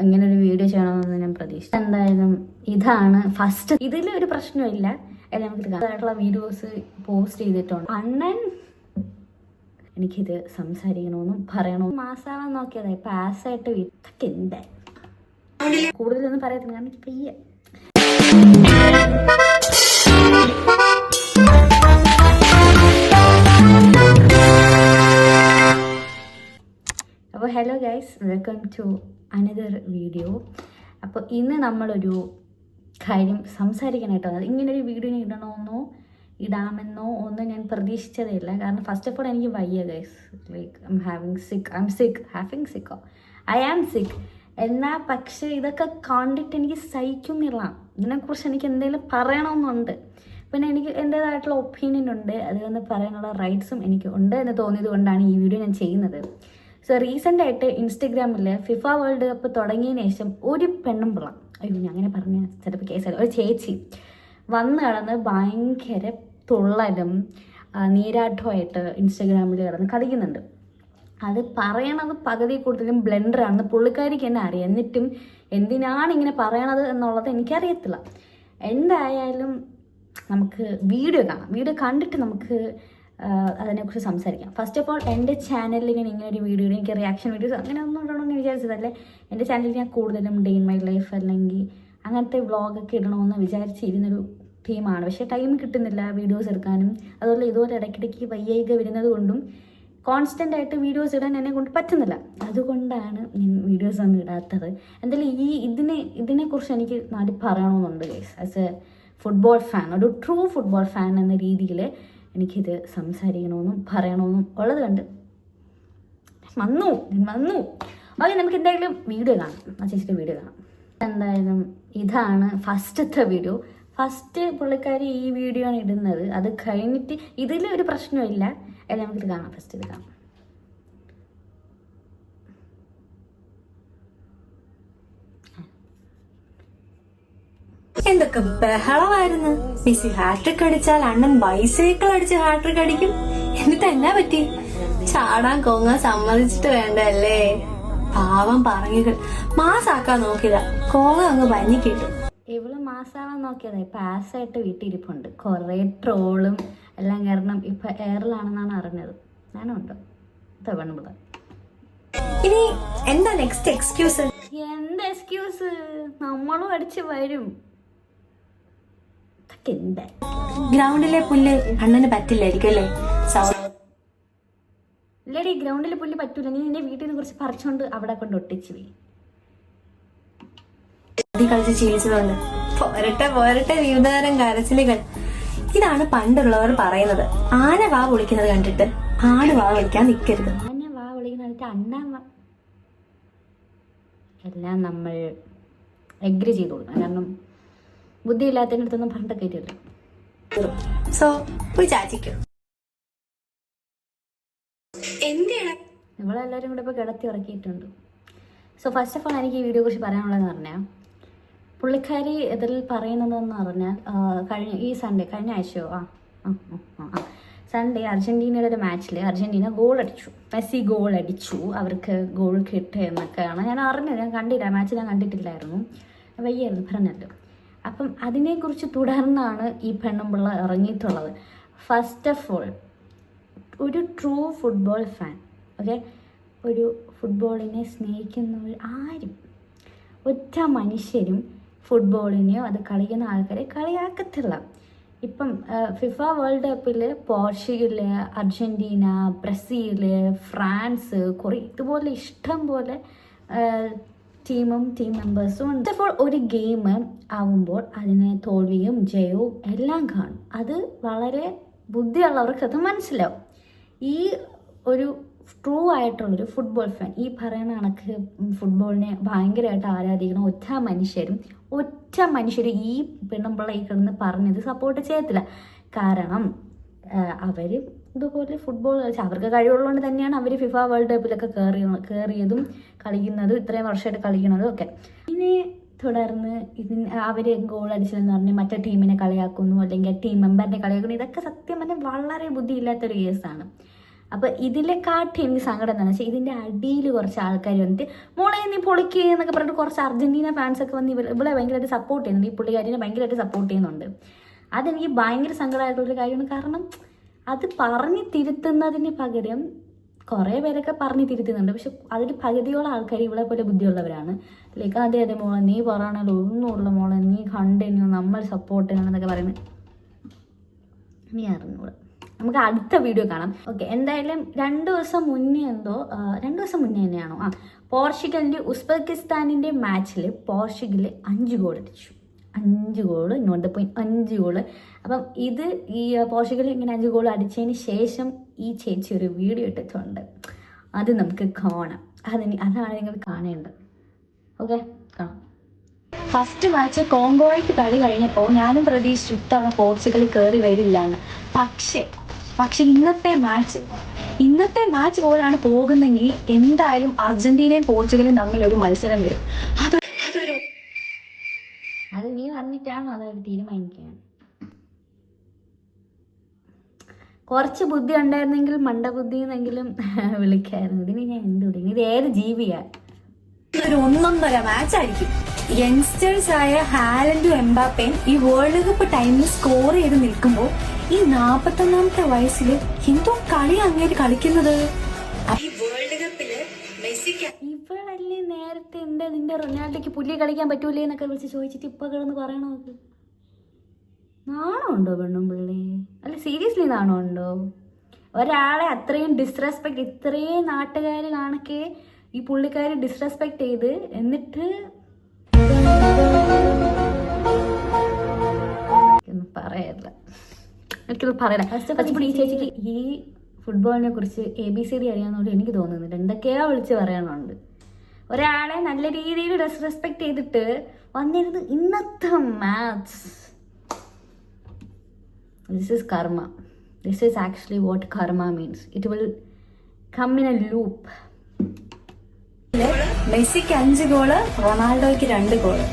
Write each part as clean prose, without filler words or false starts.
ഇങ്ങനെ ഒരു വീഡിയോ ചെയ്യണമെന്ന് ഞാൻ പ്രതീക്ഷിച്ചു. എന്തായാലും ഇതാണ് ഫസ്റ്റ്. ഇതിൽ ഒരു പ്രശ്നമില്ല. നമുക്ക് വീഡിയോസ് പോസ്റ്റ് ചെയ്തിട്ടുണ്ട്. അണ്ണൻ എനിക്കിത് സംസാരിക്കണമെന്നും പറയണമെന്നും മാസാവാൻ നോക്കിയതായി പാസ്സായിട്ട് വീട്ടൊക്കെ എന്തായി കൂടുതലൊന്നും പറയത്തില്ല. കാരണം എനിക്ക് പെയ്യ അപ്പോൾ hello guys, welcome to another video. അപ്പോൾ ഇന്ന് നമ്മളൊരു കാര്യം സംസാരിക്കാനായിട്ടോ, ഇങ്ങനൊരു വീഡിയോ ഇടാമെന്നോ ഒന്നും ഞാൻ പ്രതീക്ഷിച്ചതേ ഇല്ല. കാരണം ഫസ്റ്റ് ഓഫ് ഓൾ എനിക്ക് വയ്യ ഗൈസ്. ലൈക്ക് ഐ ആം സിക്ക് എന്നാൽ പക്ഷേ ഇതൊക്കെ കണ്ടിട്ട് എനിക്ക് സഹിക്കുന്നില്ല. ഇതിനെക്കുറിച്ച് എനിക്ക് എന്തെങ്കിലും പറയണമെന്നുണ്ട്. പിന്നെ എനിക്ക് എൻ്റേതായിട്ടുള്ള ഒപ്പീനിയൻ ഉണ്ട്. അതൊന്ന് പറയാനുള്ള റൈറ്റ്സും എനിക്ക് ഉണ്ട് എന്ന് തോന്നിയത് കൊണ്ടാണ് ഈ വീഡിയോ ഞാൻ ചെയ്യുന്നത്. സോ റീസെൻ്റായിട്ട് ഇൻസ്റ്റഗ്രാമിൽ ഫിഫ വേൾഡ് കപ്പ് തുടങ്ങിയതിന് ശേഷം ഒരു പെണ്ണും പിള്ള, അയ്യോ ഞാൻ അങ്ങനെ പറഞ്ഞ ചിലപ്പോൾ കേസല്ല, ഒരു ചേച്ചി വന്ന് കിടന്ന് ഭയങ്കര തുള്ളലും നീരാട്ടമായിട്ട് ഇൻസ്റ്റഗ്രാമിൽ കിടന്ന് കളിക്കുന്നുണ്ട്. അത് പറയണത് പകുതി കൂടുതലും ബ്ലെൻഡറാണെന്ന് പുള്ളിക്കാരിക്ക് തന്നെ അറിയാം. എന്നിട്ടും എന്തിനാണ് ഇങ്ങനെ പറയണത് എന്നുള്ളത് എനിക്കറിയത്തില്ല. എന്തായാലും നമുക്ക് വീഡിയോ കാണാം. വീഡിയോ കണ്ടിട്ട് നമുക്ക് അതിനെക്കുറിച്ച് സംസാരിക്കാം. ഫസ്റ്റ് ഓഫ് ഓൾ എൻ്റെ ചാനലിൽ ഇങ്ങനെ ഒരു വീഡിയോ, എനിക്ക് റിയാക്ഷൻ വീഡിയോസ് അങ്ങനെ ഒന്നും ഇടണമെന്ന് വിചാരിച്ചതല്ലേ. എൻ്റെ ചാനലിൽ ഞാൻ കൂടുതലും ഡേ ഇൻ മൈ ലൈഫ് അല്ലെങ്കിൽ അങ്ങനത്തെ വ്ളോഗൊക്കെ ഇടണമെന്ന് വിചാരിച്ചിരുന്നൊരു ടീമാണ്. പക്ഷേ ടൈം കിട്ടുന്നില്ല വീഡിയോസ് എടുക്കാനും. അതുപോലെ ഇതുപോലെ ഇടയ്ക്കിടയ്ക്ക് വയ്യായിക വരുന്നത് കൊണ്ടും കോൺസ്റ്റൻ്റ് ആയിട്ട് വീഡിയോസ് ഇടാൻ എന്നെ കൊണ്ട് പറ്റുന്നില്ല. അതുകൊണ്ടാണ് ഞാൻ വീഡിയോസ് ഒന്നും ഇടാത്തത്. എന്തായാലും ഇതിനെക്കുറിച്ച് എനിക്ക് നാട്ടിൽ പറയണമെന്നുണ്ട് guys. As a football fan, ഒരു ട്രൂ ഫുട്ബോൾ ഫാൻ എന്ന രീതിയിൽ എനിക്കിത് സംസാരിക്കണമെന്നും പറയണമെന്നും ഉള്ളത് കണ്ട് വന്നു. ഓക്കെ, നമുക്ക് എന്തായാലും വീഡിയോ കാണാം. ആ ചേച്ചിയുടെ വീഡിയോ കാണാം. എന്തായാലും ഇതാണ് ഫസ്റ്റത്തെ വീഡിയോ. ഫസ്റ്റ് പുള്ളിക്കാരി ഈ വീഡിയോ ആണ് ഇടുന്നത്. അത് കഴിഞ്ഞിട്ട് ഇതിൽ ഒരു പ്രശ്നമില്ല. എല്ലാം നമുക്കിത് കാണാം. ഫസ്റ്റ് ഇത് കാണാം. എന്തൊക്കെ ബഹളമായിരുന്നു. മെസ്സി ഹാട്രിക് അടിച്ചാൽ അണ്ണൻ ബൈസൈക്കിൾ അടിച്ച് ഹാട്രിക് അടിക്കും. എന്നിട്ട് എന്നാ പറ്റി? ചാടാൻ കോങ്ങാൻ സമ്മതിച്ചിട്ട് വേണ്ടല്ലേ. പാവം പറഞ്ഞത് മാസാക്കാൻ നോക്കിയതാ, കോങ്ങ അങ്ങ് പഞ്ഞി കിട്ടും. ഇവള് മാസാവാൻ നോക്കിയതായി പാസ്സായിട്ട് വീട്ടിരിപ്പുണ്ട്. കുറെ ട്രോളും എല്ലാം കാരണം ഇപ്പൊ എയറിലാണെന്നാണ് അറിഞ്ഞത്. ഞാനുണ്ട് തവണ. ഇനി എന്താ നെക്സ്റ്റ് എക്സ്ക്യൂസ്? എന്ത് എക്സ്ക്യൂസ്? നമ്മളും അടിച്ച് വരും. എന്താ ഗ്രൗണ്ടിലെ പുല്ല് അണ്ണന് പറ്റില്ലായിരിക്കും അല്ലേ? ഇല്ലടി, ഗ്രൗണ്ടിലെ പുല്ല് പറ്റൂല. നീ നിന്റെ വീട്ടിൽ നിന്ന് കുറച്ച് പറിച്ചോണ്ട് അവിടെ കൊണ്ട് ഒട്ടിച്ചു പോയി കളിച്ച് ശീലിച്ചതുകൊണ്ട് പോരട്ടെ വിവിധതരം കരച്ചിലുകൾ. ഇതാണ് പണ്ടുള്ളവർ പറയുന്നത്. ആന വാ വിളിക്കുന്നത് കണ്ടിട്ട് ആട് വാ വിളിക്കാൻ നിൽക്കരുത്. ആന വാ വിളിക്കുന്ന അണ്ണ എല്ലാം നമ്മൾ എഗ്രി ചെയ്ത് കൊടുക്കണം. കാരണം ബുദ്ധി ഇല്ലാത്തതിൻ്റെ അടുത്തൊന്നും പറഞ്ഞിട്ട് കയറ്റില്ല. സോ പോയി ചാച്ചിക്കോ. നിങ്ങളെല്ലാവരും കൂടെ ഇപ്പോൾ കിടത്തി ഇറക്കിയിട്ടുണ്ട്. സോ ഫസ്റ്റ് ഓഫ് ഓൾ എനിക്ക് ഈ വീഡിയോ കുറിച്ച് പറയാനുള്ളതെന്ന് പറഞ്ഞാൽ, പുള്ളിക്കാരി ഇതിൽ പറയുന്നതെന്ന് പറഞ്ഞാൽ കഴിഞ്ഞ ആഴ്ചയോ സൺഡേ അർജൻറ്റീനയുടെ ഒരു മാച്ചിൽ അർജൻറ്റീന ഗോൾ അടിച്ചു. മെസ്സി ഗോൾ അടിച്ചു, അവർക്ക് ഗോൾ കിട്ടുക എന്നൊക്കെയാണ് ഞാൻ അറിഞ്ഞത്. ഞാൻ കണ്ടില്ല, മാച്ച് ഞാൻ കണ്ടിട്ടില്ലായിരുന്നു, വയ്യായിരുന്നു പറഞ്ഞല്ലോ. അപ്പം അതിനെക്കുറിച്ച് തുടർന്നാണ് ഈ പെണ്ണുമ്പിള്ള ഇറങ്ങിയിട്ടുള്ളത്. ഫസ്റ്റ് ഓഫ് ഓൾ ഒരു ട്രൂ ഫുട്ബോൾ ഫാൻ, ഓക്കെ, ഒരു ഫുട്ബോളിനെ സ്നേഹിക്കുന്നവർ ആരും ഒറ്റ മനുഷ്യരും ഫുട്ബോളിനെയോ അത് കളിക്കുന്ന ആൾക്കാരെ കളിയാക്കത്തില്ല. ഇപ്പം ഫിഫ വേൾഡ് കപ്പിൽ പോർച്ചുഗൽ, അർജൻറ്റീന, ബ്രസീൽ, ഫ്രാൻസ്, കുറേ ഇതുപോലെ ഇഷ്ടം പോലെ ടീം മെമ്പേഴ്സും ഉണ്ട്. അപ്പോൾ ഒരു ഗെയിം ആവുമ്പോൾ അതിന് തോൽവിയും ജയവും എല്ലാം കാണും. അത് വളരെ ബുദ്ധിയുള്ളവർക്ക് അത് മനസ്സിലാവും. ഈ ഒരു ട്രൂ ആയിട്ടുള്ളൊരു ഫുട്ബോൾ ഫാൻ ഈ പറയുന്ന കണക്ക് ഫുട്ബോളിനെ ഭയങ്കരമായിട്ട് ആരാധിക്കണം ഒറ്റ മനുഷ്യരും ഈ പെണ്ണുമ്പിള്ള ഈ കിടന്ന് പറഞ്ഞത് സപ്പോർട്ട് ചെയ്യത്തില്ല. കാരണം അവർ ഇതുപോലെ ഫുട്ബോൾ കളിച്ച് അവർക്ക് കഴിവുള്ളതുകൊണ്ട് തന്നെയാണ് അവർ ഫിഫ വേൾഡ് കപ്പിലൊക്കെ കയറിയതും കളിക്കുന്നതും ഇത്രയും വർഷമായിട്ട് കളിക്കുന്നതും ഒക്കെ. പിന്നെ തുടർന്ന് അവർ ഗോൾ അടിച്ചതെന്ന് പറഞ്ഞ് മറ്റേ ടീമിനെ കളിയാക്കുന്നു, അല്ലെങ്കിൽ ടീം മെമ്പറിനെ കളിയാക്കുന്നു. ഇതൊക്കെ സത്യം പറഞ്ഞാൽ വളരെ ബുദ്ധിയില്ലാത്തൊരു കേസാണ്. അപ്പോൾ ഇതിലെക്കാട്ടി എനിക്ക് സങ്കടം എന്താണെന്ന് വെച്ചാൽ ഇതിൻ്റെ അടിയിൽ കുറച്ച് ആൾക്കാർ വന്നിട്ട് മോളെ നീ പൊളിക്കുക എന്നൊക്കെ പറഞ്ഞിട്ട് കുറച്ച് അർജന്റീന ഫാൻസൊക്കെ വന്ന് ഇവിടെ ഭയങ്കരമായിട്ട് സപ്പോർട്ട് ചെയ്യുന്നുണ്ട്, ഈ പുള്ളിക്കാരിനെ ഭയങ്കരമായിട്ട് സപ്പോർട്ട് ചെയ്യുന്നുണ്ട്. അതെനിക്ക് ഭയങ്കര സങ്കടമായിട്ടുള്ളൊരു കാര്യമാണ്. കാരണം അത് പറഞ്ഞ് തിരുത്തുന്നതിന് പകരം കുറേ പേരൊക്കെ പറഞ്ഞ് തിരുത്തുന്നുണ്ട്, പക്ഷെ അതിൽ പകുതിയോളം ആൾക്കാർ ഇവളെ പോലെ ബുദ്ധിയുള്ളവരാണ്. ലൈക്ക് അതെ മോളെ നീ പറയണല്ലോ ഒന്നുമുള്ള മോളെ നീ കണ്ടിന്യൂ നമ്മൾ സപ്പോർട്ട് ചെയ്യണമെന്നൊക്കെ പറയുന്നത് നീ അറിഞ്ഞൂടെ. നമുക്ക് അടുത്ത വീഡിയോ കാണാം. ഓക്കെ, എന്തായാലും 2 ദിവസം മുന്നേ തന്നെയാണോ പോർച്ചുഗലിൻ്റെ ഉസ്ബെക്കിസ്ഥാനിൻ്റെ മാച്ചിൽ പോർച്ചുഗൽ 5 ഗോൾ അടിച്ചു. 5 goal, not the point, 5 goal. അപ്പം ഇത് ഈ പോർച്ചുഗൽ ഇങ്ങനെ 5 ഗോൾ അടിച്ചതിന് ശേഷം ഈ ചേച്ചി ഒരു വീഡിയോ ഇട്ടിട്ടുണ്ട്, അത് നമുക്ക് കാണാം. അതാണ് നിങ്ങൾ കാണേണ്ടത്. ഓക്കെ, കാണാം. ഫസ്റ്റ് മാച്ച് കോങ്കോയ്ക്ക് കളി കഴിഞ്ഞപ്പോൾ ഞാനും പ്രതീക്ഷിച്ചു ഇത്തവണ പോർച്ചുഗൽ കയറി വരില്ലാന്ന്. പക്ഷെ ഇന്നത്തെ മാച്ച് പോലാണ് പോകുന്നെങ്കിൽ എന്തായാലും അർജന്റീനയും പോർച്ചുഗലും തമ്മിലൊരു മത്സരം വരും. അത് നീ പറഞ്ഞിട്ടാണോ അതൊരു തീരുമാനിക്കാൻ? കുറച്ച് ബുദ്ധി ഉണ്ടായിരുന്നെങ്കിൽ മണ്ടബുദ്ധി എന്നെങ്കിലും വിളിക്കായിരുന്നു. ഇതിന് ഞാൻ എന്ത് വിളിക്കും? ഇത് ഏത് ജീവിയാ? ഒരു 1-1 മാച്ച് ആയിരിക്കും. യങ്സ്റ്റേഴ്സ് ആയ ഹാലൻഡും എംബാപ്പയും ഈ വേൾഡ് കപ്പ് ടൈമിൽ സ്കോർ ചെയ്ത് നിൽക്കുമ്പോൾ ഈ 41ാമത്തെ വയസ്സിൽ എന്തോ കളി അങ്ങേര് കളിക്കുന്നത്. ഈ വേൾഡ് കപ്പില് മെസ്സിക്ക് ഇവളല്ലേ നേരത്തെ നിന്റെ റൊണാൾഡോയ്ക്ക് പുല്ല് കളിക്കാൻ പറ്റൂലേ എന്നൊക്കെ വിളിച്ച് ചോദിച്ചിട്ട് ഇപ്പൊ കിടന്ന് പറയണോ? നാണോ ഉണ്ടോ പെണ്ണും പിള്ളേ? അല്ല സീരിയസ്ലി നാണോ ഉണ്ടോ? ഒരാളെ അത്രയും ഡിസ്റെസ്പെക്ട്, ഇത്രയും നാട്ടുകാർ കാണക്കെ ഈ പുള്ളിക്കാരി ഡിസ്റെസ്പെക്ട് ചെയ്ത് എന്നിട്ട് പറയല്ല, എനിക്കത് പറയല. ഈ ചേച്ചിക്ക് ഈ ഫുട്ബോളിനെ കുറിച്ച് ABCD അറിയാവുന്നതുകൊണ്ട് എനിക്ക് തോന്നുന്നില്ല, എന്തൊക്കെയോ വിളിച്ച് പറയാനുണ്ട്. ഒരാളെ നല്ല രീതിയിൽ റെസ്പെക്ട് ചെയ്തിട്ട് വന്നിരുന്നു ഇന്നത്തെ match. This is karma. This is actually what karma means. It will come in a loop. മെസ്സിക്ക് 5 ഗോള്, റൊണാൾഡോയ്ക്ക് 2 ഗോള്.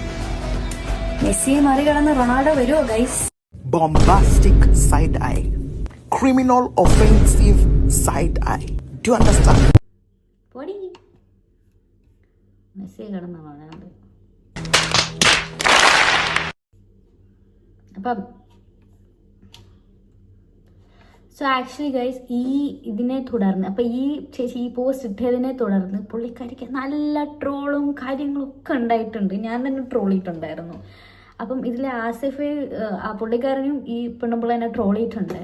മെസ്സിയെ മറികടന്ന് റൊണാൾഡോ വരുമോ guys? Bombastic side eye, criminal offensive side eye. Do you understand? പൊടി Messi കിടന്ന് Ronaldo. അപ്പം so actually guys ഇതിനെ തുടർന്ന് അപ്പം ഈ ചേച്ചി ഈ പോസ്റ്റ് ഇട്ടതിനെ തുടർന്ന് പുള്ളിക്കാരിക്ക് നല്ല ട്രോളും കാര്യങ്ങളും ഒക്കെ ഉണ്ടായിട്ടുണ്ട്. ഞാൻ തന്നെ ട്രോൾ ചെയ്തിട്ടുണ്ടായിരുന്നു. അപ്പം ഇതിൽ ആസിഫ് ആ പുള്ളിക്കാരനും ഈ പെണ്ണുമ്പിള്ളേനെ ട്രോൾ ചെയ്തിട്ടുണ്ട്.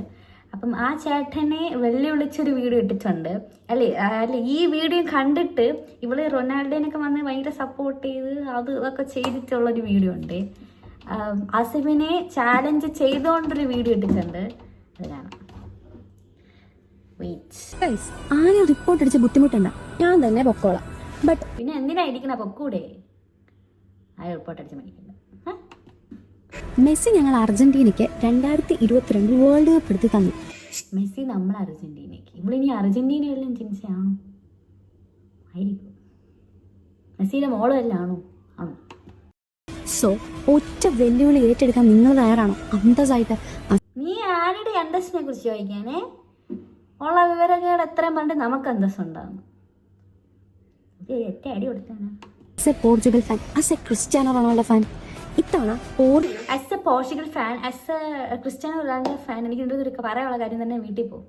അപ്പം ആ ചേട്ടനെ വെല്ലുവിളിച്ചൊരു വീഡിയോ ഇട്ടിട്ടുണ്ട്. അല്ലേ ഈ വീഡിയോ കണ്ടിട്ട് ഇവള് റൊണാൾഡോനൊക്കെ വന്ന് ഭയങ്കര സപ്പോർട്ട് ചെയ്ത് അതൊക്കെ ചെയ്തിട്ടുള്ളൊരു വീഡിയോ ഉണ്ട്. ആസിഫിനെ ചാലഞ്ച് ചെയ്തുകൊണ്ടൊരു വീഡിയോ ഇട്ടിട്ടുണ്ട്, അത് കാണാം. ആരും റിപ്പോർട്ട് അടിച്ച് ബുദ്ധിമുട്ടണ്ട, ഞാൻ തന്നെ പൊക്കോളാം. ബട്ട് പിന്നെ എന്തിനായിരിക്കണ പൊക്കൂടെ? ആ റിപ്പോർട്ട് അടിച്ച് മേടിക്കണ്ട. മെസ്സി ഞങ്ങൾ അർജന്റീനയ്ക്ക് 2022 വേൾഡ് കപ്പ് എടുത്ത് തന്നു. മെസ്സി നമ്മൾ അർജന്റീനയ്ക്ക്, ഇവളിനി അർജന്റീനയെല്ലാം ചിന്തിച്ചാണോ? ആയിരിക്കും. മെസ്സിയുടെ മോളും എല്ലാം ആണോ? സോ ഒറ്റ വെല്ലുവിളി ഏറ്റെടുക്കാൻ നിങ്ങൾ തയ്യാറാണോ? അന്തസ്സായിട്ട്. നീ ആരുടെ അന്തസ്സിനെ കുറിച്ച് ചോദിക്കാനേ? ഉള്ള വിവരക്കേട് എത്രയും പറഞ്ഞിട്ട് നമുക്ക് അന്തസ്സുണ്ടാകും. ഒറ്റ അടി കൊടുത്താണ്. As a Portugal fan, as a Cristiano Ronaldo fan, ഇത്തവണ as a Portugal fan, as a Cristiano Ronaldo fan എനിക്ക് ഒരു പറയാനുള്ള കാര്യം തന്നെ, വീട്ടിൽ പോകും.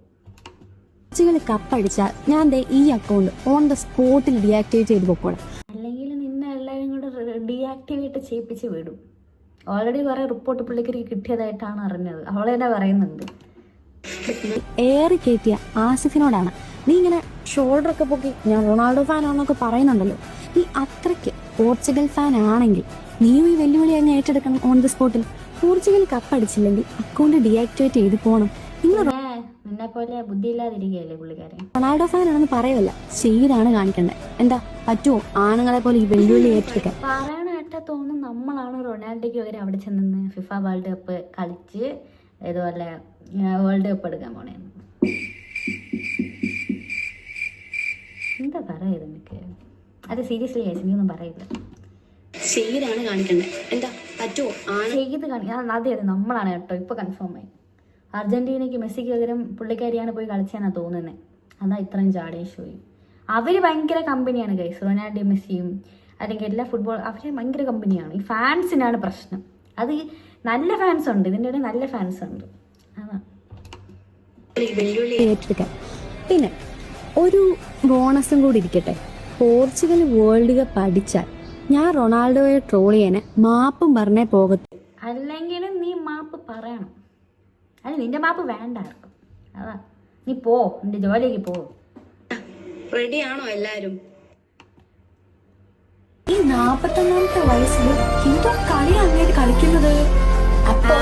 പോർച്ചുഗൽ കപ്പടിച്ചാൽ ഞാൻ ഈ അക്കൗണ്ട് ഓൺ ദ സ്പോട്ടിൽ ഡീആക്ടിവേറ്റ് ചെയ്ത് പോക്കോളാം. അല്ലെങ്കിൽ നിന്നെ എല്ലാവരും കൂടെ ഡീആക്ടിവേറ്റ് ചെയ്യിപ്പിച്ച് വിടും. ഓൾറെഡി കുറേ റിപ്പോർട്ട് പുള്ളിക്ക് കിട്ടിയതായിട്ടാണ് അറിഞ്ഞത്. അവളെ തന്നെ പറയുന്നുണ്ട്. ഏറി കയറ്റിയ ആസിഫിനോടാണ് നീ ഇങ്ങനെ ഷോൾഡറൊക്കെ പൊക്കി ഞാൻ റൊണാൾഡോ ഫാനാണെന്നൊക്കെ പറയുന്നുണ്ടല്ലോ. നീ അത്രയ്ക്ക് പോർച്ചുഗൽ ഫാൻ ആണെങ്കിൽ നീയും ഈ വെല്ലുവിളി അങ്ങ് ഏറ്റെടുക്കണം ഓൺ ദി സ്പോട്ടിൽ. പോർച്ചുഗൽ കപ്പടിച്ചില്ലെങ്കിൽ അക്കൗണ്ട് ഡീആക്ടിവേറ്റ് ചെയ്ത് പോകണം. നിങ്ങൾ നിന്നെ പോലെ ബുദ്ധിയില്ലാതിരിക്കുകയല്ലേ പുള്ളിക്കാരൻ. റൊണാൾഡോ ഫാൻ ആണെന്ന് പറയല്ല, ചെയ്താണ് കാണിക്കേണ്ടത്. എന്താ പറ്റുമോ ആണുങ്ങളെ പോലെ ഈ വെല്ലുവിളി ഏറ്റെടുക്കാൻ? പറയണ കേട്ടാ തോന്നും നമ്മളാണ് റൊണാൾഡോയ്ക്ക് പകരം അവിടെ ചെന്ന് ഫിഫ വേൾഡ് കപ്പ് കളിച്ച് ഇതുപോലെ വേൾഡ് കപ്പ് എടുക്കാൻ പോണേന്ന്. എന്താ പറയുന്നത് എനിക്ക്? അത് സീരിയസ്ലി നീയൊന്നും പറയില്ല. ചെയ്താണ് കാണിക്കേണ്ടത്. എന്താ പറ്റുമോ ചെയ്ത് കാണിക്കാൻ? അതെ നമ്മളാണ് കേട്ടോ. ഇപ്പൊ കൺഫേം ആയി. അർജന്റീനയ്ക്ക് മെസ്സിക്ക് പകരം പുള്ളിക്കാരിയാണ് പോയി കളിച്ചതെന്നാണ് തോന്നുന്നത്. അതാ ഇത്രയും ജാഡേഷ് പോയി. അവർ ഭയങ്കര കമ്പനിയാണ് ഗൈസ്, റൊണാൾഡോ മെസ്സിയും അല്ലെങ്കിൽ എല്ലാ ഫുട്ബോൾ അവർ ഭയങ്കര കമ്പനിയാണ്. ഈ ഫാൻസിനാണ് പ്രശ്നം. അത് നല്ല ഫാൻസ് ഉണ്ട്, ഇതിൻ്റെ ഇടയിൽ നല്ല ഫാൻസ് ഉണ്ട്. അതാ ഏറ്റെടുക്കാം. പിന്നെ ഒരു ബോണസും കൂടി ഇരിക്കട്ടെ, പോർച്ചുഗൽ വേൾഡ് കപ്പ് അടിച്ചാൽ ഞാൻ റൊണാൾഡോയെ ട്രോൾ ചെയ്യാന് മാപ്പും പറഞ്ഞേ പോകത്തു. അല്ലെങ്കിലും നീ മാപ്പ് പറയണം. അല്ല, നിന്റെ മാപ്പ് വേണ്ട ആർക്കും. അതാ നീ പോ, നിന്റെ ജോലിക്ക് പോ. റെഡിയാണോ എല്ലാരും? ഈ 41ാമത്തെ വയസ്സിൽ എന്തോ കളി അങ്ങേര് കളിക്കുന്നത്. അപ്പോൾ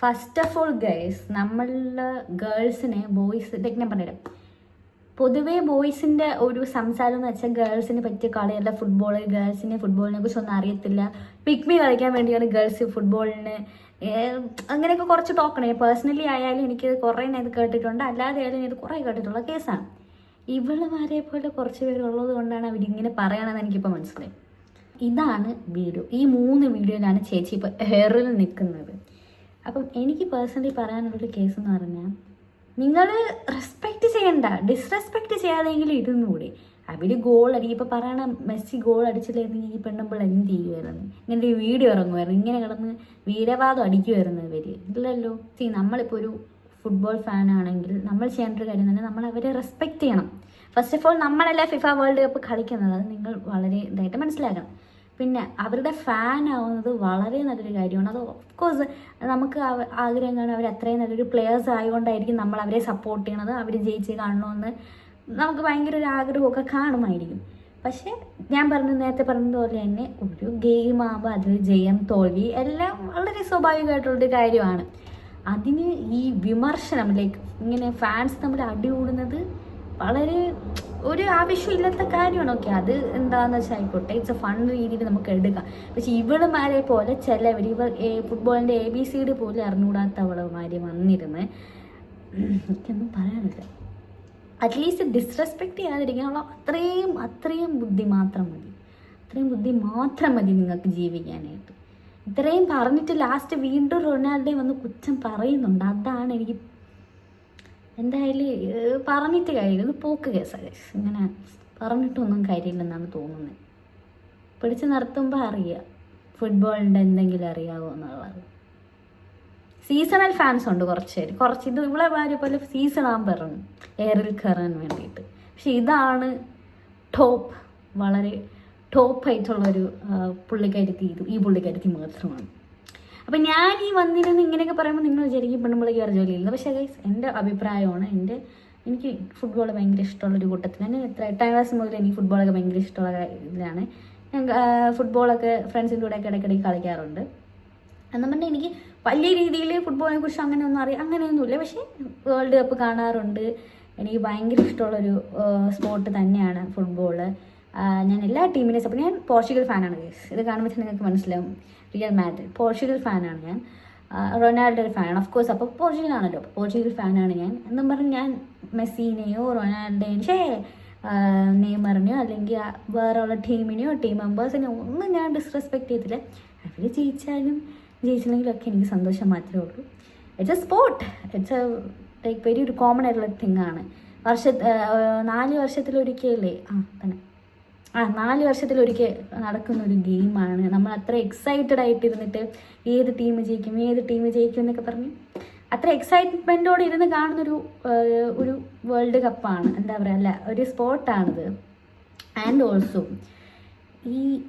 ഫസ്റ്റ് ഓഫ് ഓൾ ഗൈസ്, നമ്മളുടെ ഗേൾസിനെ ബോയ്സ് ഞാൻ പറഞ്ഞുതരാം. പൊതുവേ ബോയ്സിൻ്റെ ഒരു സംസാരം എന്ന് വെച്ചാൽ ഗേൾസിന് പറ്റിയ കളിയല്ല ഫുട്ബോൾ, ഗേൾസിന് ഫുട്ബോളിനെ കുറിച്ച് ഒന്നും അറിയത്തില്ല, പിക്മി കളിക്കാൻ വേണ്ടിയാണ് ഗേൾസ് ഫുട്ബോളിന് അങ്ങനെയൊക്കെ കുറച്ച് ടോക്കണേ. പേഴ്സണലി ആയാലും എനിക്ക് കുറേ ഞാൻ ഇത് കേട്ടിട്ടുണ്ട്, അല്ലാതെ ആയാലും ഇത് കുറേ കേട്ടിട്ടുള്ള കേസാണ്. ഇവളുമാരെ പോലെ കുറച്ച് പേരുള്ളത് കൊണ്ടാണ് അവരിങ്ങനെ പറയണമെന്ന് എനിക്കിപ്പോൾ മനസ്സിലായി. ഇതാണ് വീഡിയോ. ഈ 3 വീഡിയോയിലാണ് ചേച്ചി ഇപ്പോൾ ഹെയറിൽ നിൽക്കുന്നത്. അപ്പം എനിക്ക് പേഴ്സണലി പറയാനുള്ളൊരു കേസ് എന്ന് പറഞ്ഞാൽ, നിങ്ങൾ റെസ്പെക്റ്റ് ചെയ്യണ്ട, ഡിസ്റെസ്പെക്റ്റ് ചെയ്യാതെങ്കിലും ഇരുന്നുകൂടി. അവർ ഗോൾ അടി ഇപ്പോൾ പറയണ മെസ്സി ഗോൾ അടിച്ചില്ലായിരുന്നെങ്കിൽ ഈ പെണ്ണുമ്പോൾ എന്ത് ചെയ്യുമായിരുന്നു? ഇങ്ങനെ വീഡിയോ ഇറങ്ങുമായിരുന്നു, ഇങ്ങനെ കിടന്ന് വീരവാദം അടിക്കുമായിരുന്നു ഇവർ. ഇല്ലല്ലോ. നമ്മളിപ്പോൾ ഒരു ഫുട്ബോൾ ഫാനാണെങ്കിൽ നമ്മൾ ചെയ്യേണ്ട ഒരു കാര്യം തന്നെ നമ്മൾ അവരെ റെസ്പെക്റ്റ് ചെയ്യണം. ഫസ്റ്റ് ഓഫ് ഓൾ നമ്മളല്ല ഫിഫ വേൾഡ് കപ്പ് കളിക്കുന്നത്, അത് നിങ്ങൾ വളരെ ഇതായിട്ട് മനസ്സിലാക്കണം. പിന്നെ അവരുടെ ഫാൻ ആവുന്നത് വളരെ നല്ലൊരു കാര്യമാണ്. അത് ഓഫ്കോഴ്സ് നമുക്ക് ആഗ്രഹം കാണും, അവർ അത്രയും നല്ലൊരു പ്ലെയേഴ്സ് ആയതുകൊണ്ടായിരിക്കും നമ്മൾ അവരെ സപ്പോർട്ട് ചെയ്യണത്, അവർ ജയിച്ച് കാണണമെന്ന് നമുക്ക് ഭയങ്കര ഒരു ആഗ്രഹമൊക്കെ കാണുമായിരിക്കും. പക്ഷേ ഞാൻ നേരത്തെ പറഞ്ഞതുപോലെ തന്നെ ഒരു ഗെയിം ആകുമ്പോൾ അതിൽ ജയം തോൽവി എല്ലാം വളരെ സ്വാഭാവികമായിട്ടുള്ളൊരു കാര്യമാണ്. അതിന് ഈ വിമർശനം ഇങ്ങനെ ഫാൻസ് തമ്മിൽ അടി കൂടുന്നത് വളരെ ഒരു ആവശ്യമില്ലാത്ത കാര്യമാണ്. ഓക്കെ, അത് എന്താണെന്ന് വെച്ചാൽ ആയിക്കോട്ടെ, ഇറ്റ്സ് എ ഫൺ രീതിയിൽ നമുക്ക് എടുക്കാം. പക്ഷെ ഇവളുമാരെ പോലെ ചിലവർ ഫുട്ബോളിൻ്റെ ABCD പോലും അറിഞ്ഞുകൂടാത്ത അവളുമാര് വന്നിരുന്ന് എനിക്കൊന്നും പറയാനില്ല. അറ്റ്ലീസ്റ്റ് ഡിസ്റെസ്പെക്റ്റ് ചെയ്യാതിരിക്കാനുള്ള അത്രയും ബുദ്ധി മാത്രം മതി. അത്രയും ബുദ്ധി മാത്രം മതി നിങ്ങൾക്ക് ജീവിക്കാനായിട്ട്. ഇത്രയും പറഞ്ഞിട്ട് ലാസ്റ്റ് വീണ്ടും റൊണാൾഡോ വന്ന് കുറ്റം പറയുന്നുണ്ട്. അതാണ് എനിക്ക് എന്തായാലും പറഞ്ഞിട്ട് കാര്യമില്ല. പോക്ക് കേസാണ്, ഇങ്ങനെ പറഞ്ഞിട്ടൊന്നും കാര്യമില്ലെന്നാണ് തോന്നുന്നത്. പിടിച്ച് നിർത്തുമ്പോൾ അറിയാം ഫുട്ബോളിൻ്റെ എന്തെങ്കിലും അറിയാമോ എന്നുള്ളത്. സീസണൽ ഫാൻസ് ഉണ്ട് കുറച്ച് ഇത് ഇവിടെ ഭാര്യ പോലെ സീസൺ ആകുമ്പോൾ ഇറങ്ങും എയറിൽ കയറാൻ വേണ്ടിയിട്ട്. പക്ഷെ ഇതാണ് ടോപ്പ്, വളരെ ടോപ്പായിട്ടുള്ളൊരു പുള്ളിക്കാരുത്തി. ഈ പുള്ളിക്കാരുത്തി മാത്രമാണ്. അപ്പം ഞാൻ ഈ വന്നിരുന്ന് ഇങ്ങനെയൊക്കെ പറയുമ്പോൾ നിങ്ങൾ വിചാരിക്കും പെണ്ണുമ്പിളേക്ക് വേറെ ജോലിയില്ല. പക്ഷേ ഗൈസ്, എൻ്റെ അഭിപ്രായമാണ്. എനിക്ക് ഫുട്ബോൾ ഭയങ്കര ഇഷ്ടമുള്ളൊരു കൂട്ടത്തിൽ. ഞാൻ 8ാം ക്ലാസ് മുതൽ എനിക്ക് ഫുട്ബോളൊക്കെ ഭയങ്കര ഇഷ്ടമുള്ള ഇതിലാണ്. ഞാൻ ഫുട്ബോളൊക്കെ ഫ്രണ്ട്സിൻ്റെ കൂടെയൊക്കെ ഇടയ്ക്കിടയ്ക്ക് കളിക്കാറുണ്ട്. എന്നുണ്ടെങ്കിൽ എനിക്ക് വലിയ രീതിയിൽ ഫുട്ബോളിനെ കുറിച്ച് അങ്ങനെയൊന്നുമില്ല. പക്ഷേ വേൾഡ് കപ്പ് കാണാറുണ്ട്. എനിക്ക് ഭയങ്കര ഇഷ്ടമുള്ളൊരു സ്പോർട്ട് തന്നെയാണ് ഫുട്ബോൾ. ഞാൻ എല്ലാ ടീമിനെ സപ്പോർട്ട്. ഞാൻ പോർച്ചുഗൽ ഫാനാണ് ഗൈസ്. ഇത് കാണുമ്പോൾ നിങ്ങൾക്ക് മനസ്സിലാവും. റിയൽ മാഡ്രിഡ് പോർച്ചുഗൽ ഫാനാണ് ഞാൻ. റൊണാൾഡോ ഒരു ഫാനാണ് ഓഫ് കോഴ്സ്. അപ്പോൾ പോർച്ചുഗലാണല്ലോ, പോർച്ചുഗൽ ഫാനാണ് ഞാൻ. എന്നും പറഞ്ഞ് ഞാൻ മെസ്സിനെയോ റൊണാൾഡോയോ നെയ്മറിനെയോ അല്ലെങ്കിൽ വേറെ ഉള്ള ടീമിനെയോ ടീം മെമ്പേഴ്സിനെയോ ഒന്നും ഞാൻ ഡിസ്റെസ്പെക്റ്റ് ചെയ്തില്ല. അവർ ജയിച്ചില്ലെങ്കിലും ഒക്കെ എനിക്ക് സന്തോഷം മാത്രമേ ഉള്ളൂ. It's A sport, it's A very ഒരു കോമൺ ആയിട്ടുള്ള തിങ്ങാണ്. 4 വർഷത്തിലൊരിക്കലേ 4 വർഷത്തിലൊരിക്കൽ നടക്കുന്നൊരു ഗെയിമാണ്. നമ്മൾ അത്ര എക്സൈറ്റഡ് ആയിട്ടിരുന്നിട്ട് ഏത് ടീം ജയിക്കും എന്നൊക്കെ പറഞ്ഞ് അത്ര എക്സൈറ്റ്മെൻറ്റോടെ ഇരുന്ന് കാണുന്നൊരു വേൾഡ് കപ്പാണ്. എന്താ പറയുക, അല്ല ഒരു സ്പോർട്ടാണിത്. ആൻഡ് ഓൾസോ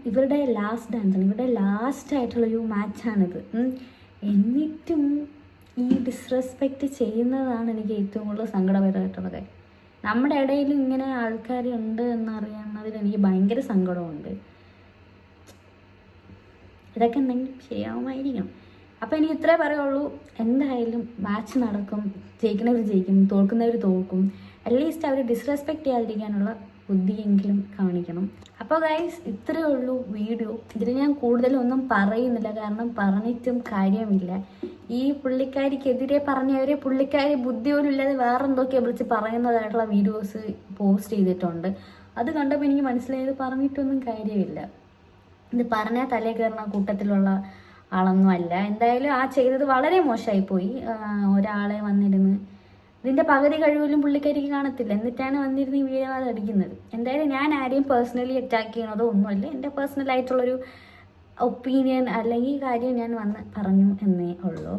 ഇവരുടെ ലാസ്റ്റ് ഡാൻസാണ്, ഇവരുടെ ലാസ്റ്റായിട്ടുള്ളൊരു മാച്ചാണിത്. എന്നിട്ടും ഈ ഡിസ്റെസ്പെക്റ്റ് ചെയ്യുന്നതാണ് എനിക്ക് ഏറ്റവും കൂടുതൽ സങ്കടപരമായിട്ടുള്ള കാര്യം. നമ്മുടെ ഇടയിൽ ഇങ്ങനെ ആൾക്കാരുണ്ട് എന്നറിയാവുന്നതിൽ എനിക്ക് ഭയങ്കര സങ്കടമുണ്ട്. ഇതൊക്കെ എന്തെങ്കിലും ചെയ്യാമായിരിക്കണം. അപ്പോൾ എനിക്ക് ഇത്രേ പറയുള്ളൂ. എന്തായാലും മാച്ച് നടക്കും, ജയിക്കുന്നവർ ജയിക്കും, തോൽക്കുന്നവർ തോൽക്കും. അറ്റ്ലീസ്റ്റ് അവർ ഡിസ്റെസ്പെക്റ്റ് ചെയ്യാതിരിക്കാനുള്ള ബുദ്ധിയെങ്കിലും കാണിക്കണം. അപ്പോൾ ഗൈസ്, ഇത്രയേ ഉള്ളൂ വീഡിയോ. ഇതിൽ ഞാൻ കൂടുതലൊന്നും പറയുന്നില്ല, കാരണം പറഞ്ഞിട്ടും കാര്യമില്ല. ഈ പുള്ളിക്കാരിക്കെതിരെ പറഞ്ഞവരെ പുള്ളിക്കാരി ബുദ്ധി പോലും ഇല്ലാതെ വേറെ എന്തൊക്കെയാണ് വിളിച്ച് പറയുന്നതായിട്ടുള്ള വീഡിയോസ് പോസ്റ്റ് ചെയ്തിട്ടുണ്ട്. അത് കണ്ടപ്പോൾ എനിക്ക് മനസ്സിലായത് പറഞ്ഞിട്ടൊന്നും കാര്യമില്ല. ഇത് പറഞ്ഞാൽ തലേ കയറുന്ന കൂട്ടത്തിലുള്ള ആളൊന്നും അല്ല. എന്തായാലും ആ ചെയ്തത് വളരെ മോശമായിപ്പോയി. ഒരാളെ വന്നിരുന്ന് ഇതിൻ്റെ പകുതി കഴിവിലും പുള്ളിക്കാരിക്ക് കാണത്തില്ല, എന്നിട്ടാണ് വന്നിരുന്ന് ഈ വീരവാദം അടിക്കുന്നത്. എന്തായാലും ഞാൻ ആരെയും പേഴ്സണലി അറ്റാക്ക് ചെയ്യണതോ ഒന്നുമല്ല, എൻ്റെ പേഴ്സണലായിട്ടുള്ളൊരു ഒപ്പീനിയൻ അല്ലെങ്കിൽ കാര്യം ഞാൻ വന്ന് പറഞ്ഞു എന്നേ ഉള്ളൂ.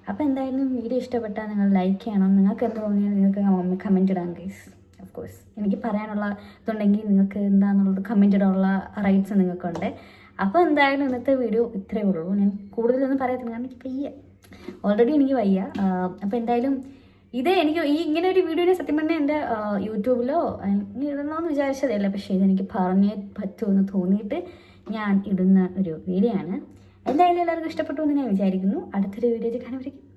അപ്പോൾ എന്തായാലും വീഡിയോ ഇഷ്ടപ്പെട്ടാൽ നിങ്ങൾ ലൈക്ക് ചെയ്യണം. നിങ്ങൾക്ക് എന്ത് തോന്നിയാൽ നിങ്ങൾക്ക് കമൻറ്റ് ഇടാം ഗൈസ്. ഓഫ് കോഴ്സ് എനിക്ക് പറയാനുള്ള ഇതുണ്ടെങ്കിൽ നിങ്ങൾക്ക് എന്താണെന്നുള്ളത് കമൻറ്റ് ഇടാനുള്ള റൈറ്റ്സ് നിങ്ങൾക്കുണ്ട്. അപ്പോൾ എന്തായാലും ഇന്നത്തെ വീഡിയോ ഇത്രയേ ഉള്ളൂ. ഞാൻ കൂടുതലൊന്നും പറയത്തില്ല, കാരണം എനിക്ക് വയ്യ, ഓൾറെഡി എനിക്ക് വയ്യ. അപ്പോൾ എന്തായാലും എനിക്ക് ഇങ്ങനെ ഒരു വീഡിയോനെ സത്യം പറഞ്ഞാൽ എൻ്റെ യൂട്യൂബിലോ ഇടണമെന്ന് വിചാരിച്ചതല്ല, പക്ഷേ ഇതെനിക്ക് പറഞ്ഞേ പറ്റുമെന്ന് തോന്നിയിട്ട് ഞാൻ ഇടുന്ന ഒരു വീഡിയോ ആണ്. എന്തായാലും എല്ലാവർക്കും ഇഷ്ടപ്പെട്ടു എന്ന് ഞാൻ വിചാരിക്കുന്നു. അടുത്തൊരു വീഡിയോ കാണുമ്പോഴേക്കും